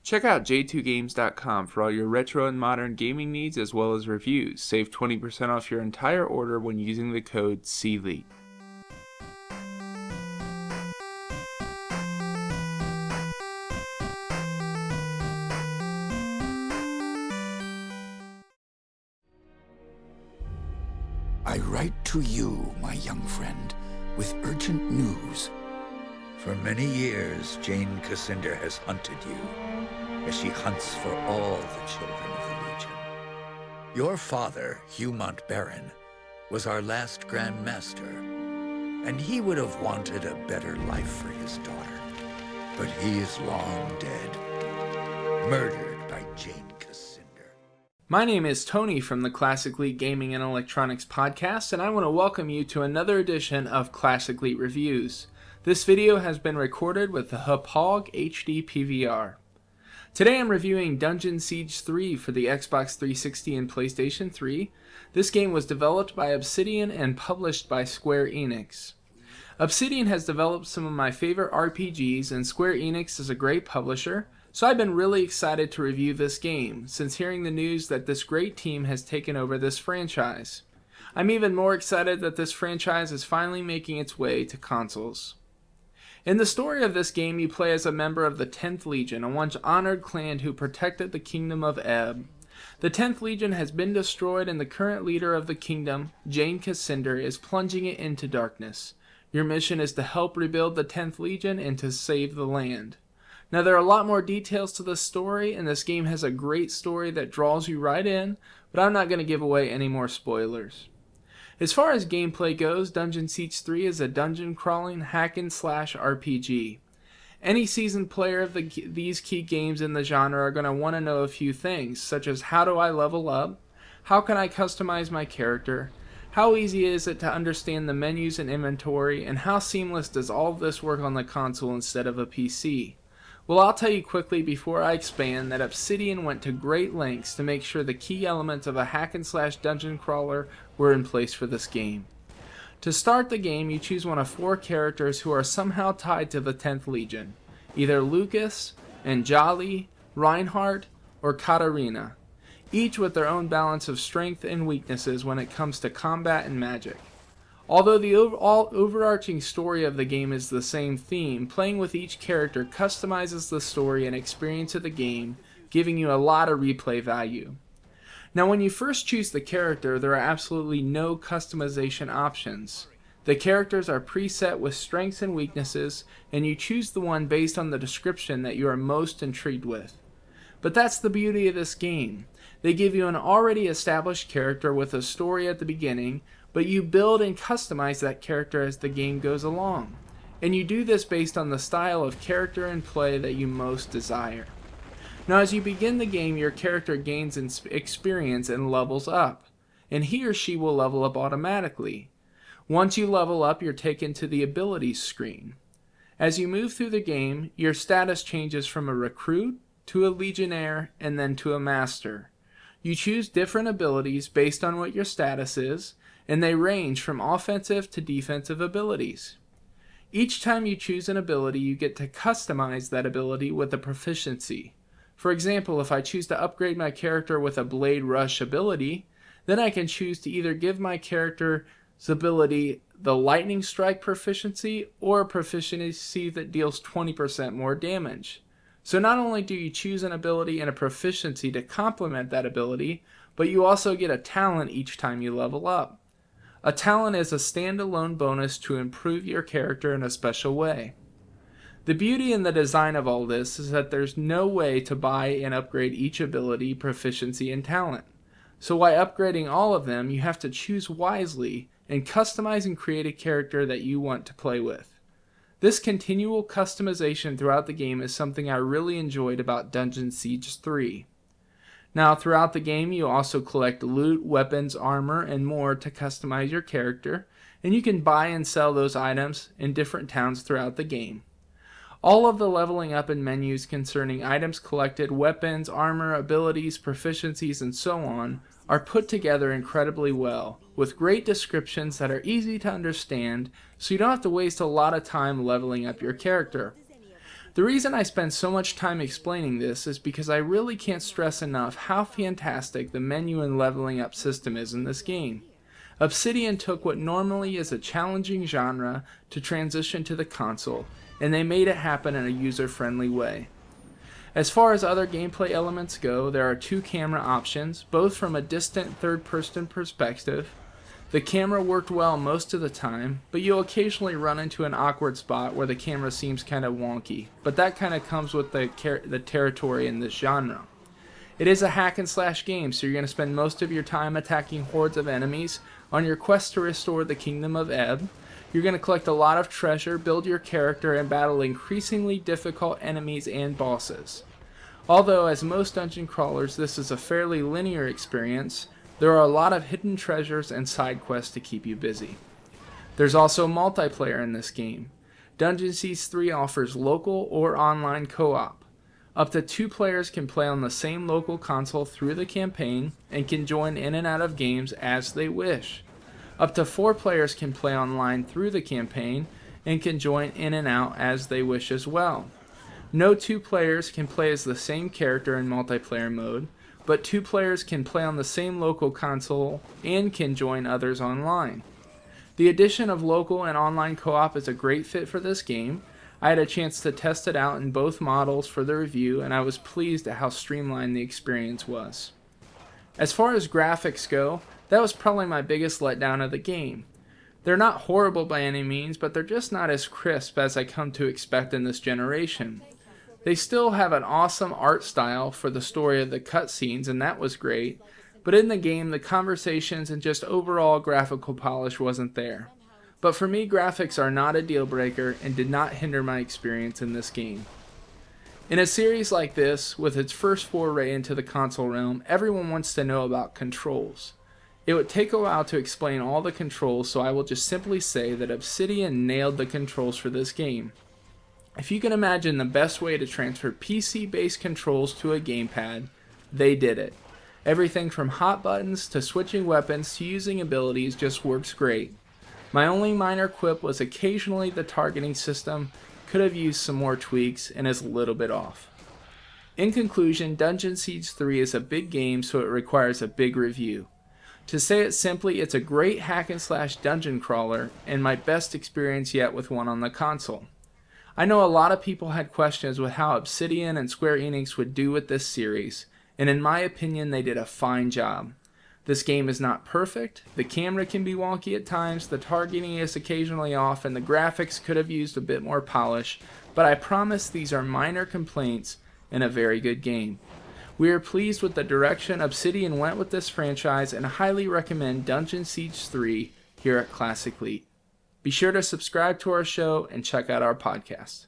Check out j2games.com for all your retro and modern gaming needs as well as reviews. Save 20% off your entire order when using the code CLEAT. I write to you, my young friend, with urgent news. For many years, Jane Cassander has hunted you, as she hunts for all the children of the Legion. Your father, Hugh Montbaron, was our last Grand Master, and he would have wanted a better life for his daughter. But he is long dead, murdered by Jane Cassander. My name is Tony from the Classic League Gaming and Electronics Podcast, and I want to welcome you to another edition of Classic League Reviews. This video has been recorded with the Hauppauge HD PVR. Today I'm reviewing Dungeon Siege 3 for the Xbox 360 and PlayStation 3. This game was developed by Obsidian and published by Square Enix. Obsidian has developed some of my favorite RPGs, and Square Enix is a great publisher, so I've been really excited to review this game since hearing the news that this great team has taken over this franchise. I'm even more excited that this franchise is finally making its way to consoles. In the story of this game, you play as a member of the 10th Legion, a once honored clan who protected the kingdom of Ebb. The 10th Legion has been destroyed, and the current leader of the kingdom, Jane Cassander, is plunging it into darkness. Your mission is to help rebuild the 10th Legion and to save the land. Now, there are a lot more details to this story, and this game has a great story that draws you right in, but I'm not going to give away any more spoilers. As far as gameplay goes, Dungeon Siege 3 is a dungeon-crawling hack-and-slash RPG. Any seasoned player of these key games in the genre are going to want to know a few things, such as how do I level up, how can I customize my character, how easy is it to understand the menus and inventory, and how seamless does all of this work on the console instead of a PC. Well, I'll tell you quickly before I expand that Obsidian went to great lengths to make sure the key elements of a hack-and-slash dungeon crawler were in place for this game. To start the game, you choose one of 4 characters who are somehow tied to the 10th Legion, either Lucas, Anjali, Reinhardt, or Katarina, each with their own balance of strength and weaknesses when it comes to combat and magic. Although the overarching story of the game is the same theme, playing with each character customizes the story and experience of the game, giving you a lot of replay value. Now, when you first choose the character, there are absolutely no customization options. The characters are preset with strengths and weaknesses, and you choose the one based on the description that you are most intrigued with. But that's the beauty of this game. They give you an already established character with a story at the beginning, but you build and customize that character as the game goes along. And you do this based on the style of character and play that you most desire. Now, as you begin the game, your character gains experience and levels up, and he or she will level up automatically. Once you level up, you're taken to the abilities screen. As you move through the game, your status changes from a recruit to a legionnaire and then to a master. You choose different abilities based on what your status is, and they range from offensive to defensive abilities. Each time you choose an ability, you get to customize that ability with a proficiency. For example, if I choose to upgrade my character with a Blade Rush ability, then I can choose to either give my character's ability the Lightning Strike proficiency or a proficiency that deals 20% more damage. So not only do you choose an ability and a proficiency to complement that ability, but you also get a talent each time you level up. A talent is a standalone bonus to improve your character in a special way. The beauty in the design of all this is that there's no way to buy and upgrade each ability, proficiency, and talent. So while upgrading all of them, you have to choose wisely and customize and create a character that you want to play with. This continual customization throughout the game is something I really enjoyed about Dungeon Siege 3. Now, throughout the game, you also collect loot, weapons, armor, and more to customize your character, and you can buy and sell those items in different towns throughout the game. All of the leveling up and menus concerning items collected, weapons, armor, abilities, proficiencies, and so on are put together incredibly well, with great descriptions that are easy to understand, so you don't have to waste a lot of time leveling up your character. The reason I spend so much time explaining this is because I really can't stress enough how fantastic the menu and leveling up system is in this game. Obsidian took what normally is a challenging genre to transition to the console, and they made it happen in a user-friendly way. As far as other gameplay elements go, there are 2 camera options, both from a distant third-person perspective. The camera worked well most of the time, but you'll occasionally run into an awkward spot where the camera seems kind of wonky, but that kind of comes with the territory in this genre. It is a hack and slash game, so you're going to spend most of your time attacking hordes of enemies on your quest to restore the Kingdom of Ebb. You're going to collect a lot of treasure, build your character, and battle increasingly difficult enemies and bosses. Although, as most dungeon crawlers, this is a fairly linear experience, there are a lot of hidden treasures and side quests to keep you busy. There's also multiplayer in this game. Dungeon Siege 3 offers local or online co-op. Up to 2 players can play on the same local console through the campaign and can join in and out of games as they wish. Up to 4 players can play online through the campaign and can join in and out as they wish as well. No 2 players can play as the same character in multiplayer mode, but 2 players can play on the same local console and can join others online. The addition of local and online co-op is a great fit for this game. I had a chance to test it out in both models for the review, and I was pleased at how streamlined the experience was. As far as graphics go, that was probably my biggest letdown of the game. They're not horrible by any means, but they're just not as crisp as I come to expect in this generation. They still have an awesome art style for the story of the cutscenes, and that was great, but in the game, the conversations and just overall graphical polish wasn't there. But for me, graphics are not a deal breaker and did not hinder my experience in this game. In a series like this, with its first foray into the console realm, everyone wants to know about controls. It would take a while to explain all the controls, so I will just simply say that Obsidian nailed the controls for this game. If you can imagine the best way to transfer PC-based controls to a gamepad, they did it. Everything from hot buttons to switching weapons to using abilities just works great. My only minor quip was occasionally the targeting system could have used some more tweaks and is a little bit off. In conclusion, Dungeon Siege 3 is a big game, so it requires a big review. To say it simply, it's a great hack and slash dungeon crawler and my best experience yet with one on the console. I know a lot of people had questions with how Obsidian and Square Enix would do with this series, and in my opinion they did a fine job. This game is not perfect, the camera can be wonky at times, the targeting is occasionally off, and the graphics could have used a bit more polish, but I promise these are minor complaints in a very good game. We are pleased with the direction Obsidian went with this franchise and highly recommend Dungeon Siege 3 here at Classic Elite. Be sure to subscribe to our show and check out our podcast.